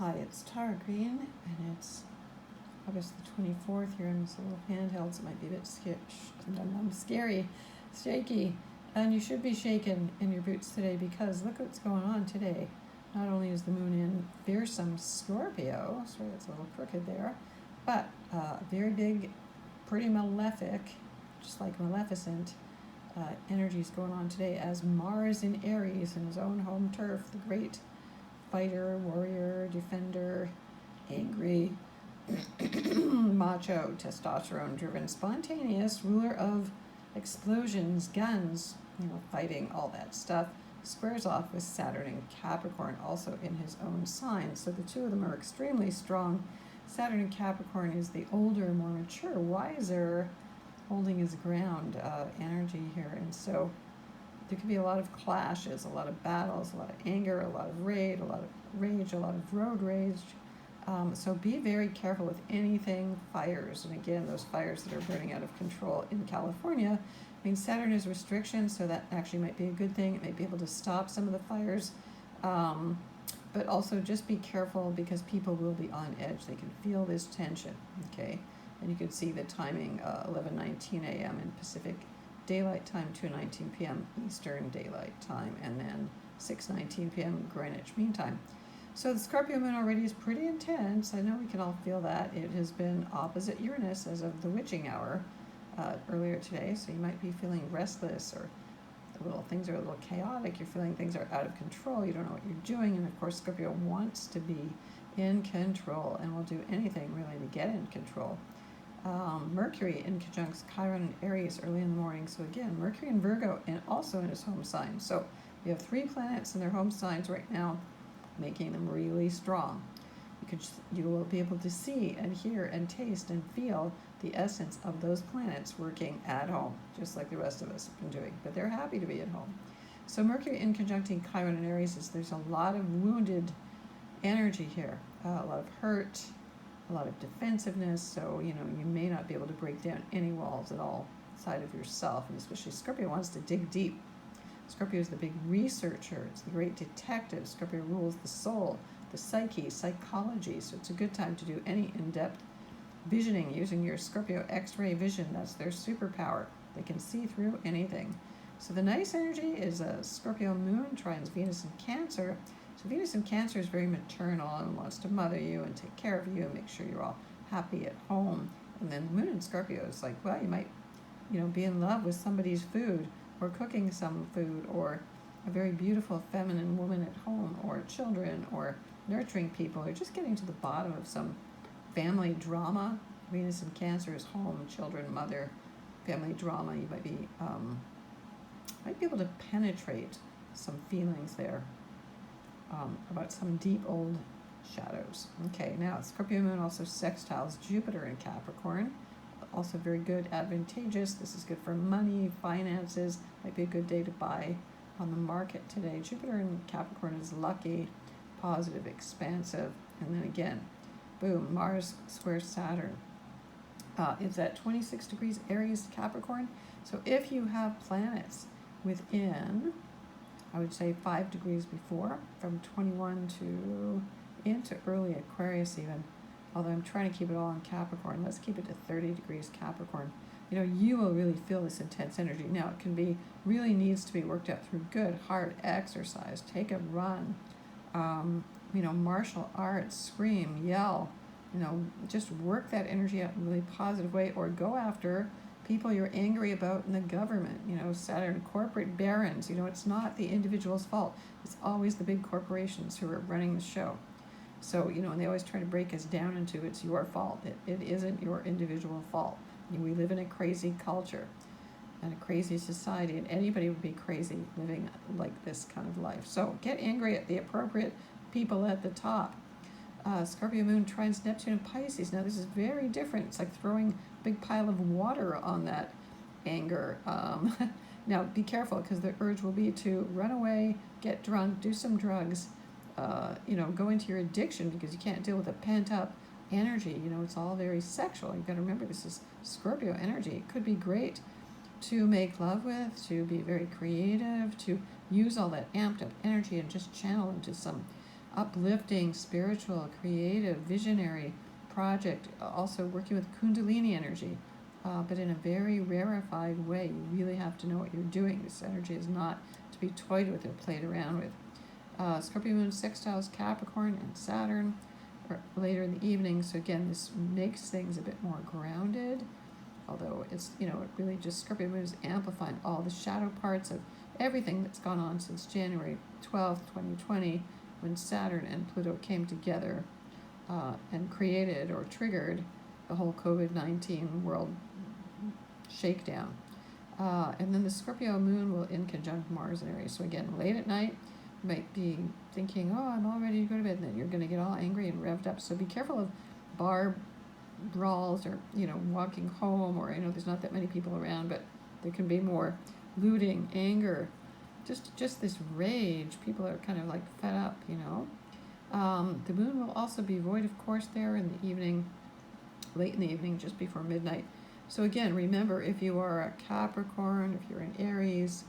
Hi, it's Tara Green, and it's August the 24th. Here in this little handheld, so it might be a bit scary, shaky, and you should be shaken in your boots today because look what's going on today. Not only is the moon in fearsome Scorpio, sorry that's a little crooked there, but very big, pretty malefic, just like Maleficent, energies going on today as Mars in Aries in his own home turf, the great fighter, warrior, defender, angry, macho, testosterone driven, spontaneous, ruler of explosions, guns, fighting, all that stuff, squares off with Saturn in Capricorn, also in his own sign. So the two of them are extremely strong. Saturn in Capricorn is the older, more mature, wiser, holding his ground energy here. And so there could be a lot of clashes, a lot of battles, a lot of anger, a lot of rage, a lot of road rage. So be very careful with anything fires. And again, those fires that are burning out of control in California. I mean, Saturn is restriction, so that actually might be a good thing. It might be able to stop some of the fires. But also just be careful because people will be on edge. They can feel this tension, okay? And you can see the timing, 11:19 a.m. in Pacific Daylight Time, 2:19 p.m. Eastern Daylight Time, and then 6:19 p.m. Greenwich Mean Time. So the Scorpio moon already is pretty intense. I know we can all feel that. It has been opposite Uranus as of the witching hour earlier today, so you might be feeling restless or things are a little chaotic. You're feeling things are out of control. You don't know what you're doing, and of course Scorpio wants to be in control and will do anything really to get in control. Mercury in conjunct Chiron and Aries early in the morning. So again, Mercury in Virgo and also in his home sign. So you have 3 planets in their home signs right now, making them really strong. You will be able to see and hear and taste and feel the essence of those planets working at home, just like the rest of us have been doing. But they're happy to be at home. So Mercury in conjuncting Chiron and Aries there's a lot of wounded energy here, a lot of hurt, a lot of defensiveness. So you may not be able to break down any walls at all inside of yourself, and especially Scorpio wants to dig deep. Scorpio is the big researcher. It's the great detective. Scorpio rules the soul, the psyche, psychology. So it's a good time to do any in-depth visioning using your Scorpio X-ray vision. That's their superpower. They can see through anything. So the nice energy is a Scorpio moon trines Venus in Cancer. So Venus in Cancer is very maternal and wants to mother you and take care of you and make sure you're all happy at home. And then the moon in Scorpio is like, well, you might, be in love with somebody's food, or cooking some food, or a very beautiful feminine woman at home, or children, or nurturing people, or just getting to the bottom of some family drama. Venus in Cancer is home, children, mother, family drama. You might be able to penetrate some feelings there about some deep old shadows. Okay, now Scorpio moon also sextiles Jupiter in Capricorn. Also very good, advantageous. This is good for money, finances. Might be a good day to buy on the market today. Jupiter in Capricorn is lucky, positive, expansive. And then again, boom, Mars squares Saturn. Is at 26 degrees Aries Capricorn. So if you have planets within, I would say 5 degrees before, from 21 to into early Aquarius even, although I'm trying to keep it all in Capricorn. Let's keep it to 30 degrees Capricorn. You will really feel this intense energy. Now, it really needs to be worked out through good, hard exercise. Take a run, martial arts, scream, yell, just work that energy out in a really positive way, or go after people you're angry about in the government, Saturn, corporate barons. It's not the individual's fault. It's always the big corporations who are running the show. So, and they always try to break us down into it's your fault. It isn't your individual fault. We live in a crazy culture and a crazy society, and anybody would be crazy living like this kind of life. So get angry at the appropriate people at the top. Scorpio moon trines Neptune and Pisces. Now this is very different. It's like throwing a big pile of water on that anger. Now be careful, because the urge will be to run away, get drunk, do some drugs, go into your addiction because you can't deal with the pent-up energy. It's all very sexual. You've got to remember this is Scorpio energy. It could be great to make love with, to be very creative, to use all that amped up energy and just channel into some uplifting, spiritual, creative, visionary project. Also working with Kundalini energy, but in a very rarefied way. You really have to know what you're doing. This energy is not to be toyed with or played around with. Scorpio moon sextiles Capricorn and Saturn later in the evening. So again, this makes things a bit more grounded. Although it's, it really just Scorpio moon is amplifying all the shadow parts of everything that's gone on since January 12th, 2020, when Saturn and Pluto came together and created or triggered the whole COVID-19 world shakedown. And then the Scorpio moon will in conjunct Mars in Aries. So again, late at night, you might be thinking, oh, I'm all ready to go to bed, and then you're going to get all angry and revved up. So be careful of bar brawls or, walking home, or I know there's not that many people around, but there can be more looting, anger, just this rage. People are kind of like fed up, The moon will also be void, of course, there in the evening, late in the evening, just before midnight. So again, remember, if you are a Capricorn, if you're an Aries,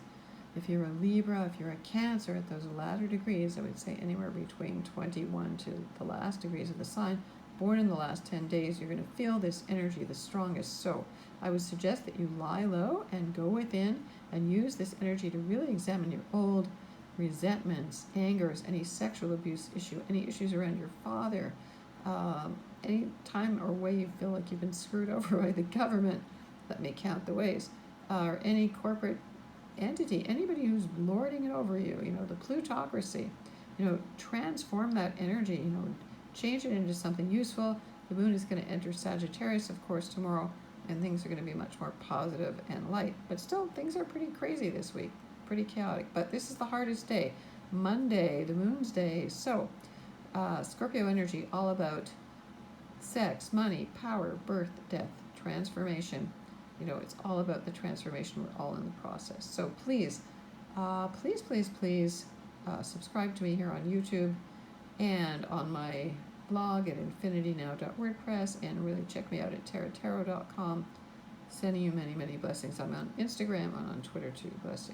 if you're a Libra, if you're a Cancer, at those latter degrees, I would say anywhere between 21 to the last degrees of the sign, born in the last 10 days, you're going to feel this energy the strongest. So I would suggest that you lie low and go within and use this energy to really examine your old resentments, angers, any sexual abuse issue, any issues around your father, any time or way you feel like you've been screwed over by the government. Let me count the ways. Or any corporate entity, anybody who's lording it over you, the plutocracy, transform that energy, change it into something useful. The moon is going to enter Sagittarius, of course, tomorrow, and things are going to be much more positive and light. But still, things are pretty crazy this week, pretty chaotic. But this is the hardest day, Monday, the moon's day. So, Scorpio energy, all about sex, money, power, birth, death, transformation. It's all about the transformation. We're all in the process. So please, please, subscribe to me here on YouTube and on my blog at infinitynow.wordpress, and really check me out at tarottarot.com. Sending you many, many blessings. I'm on Instagram and on Twitter too. Blessings.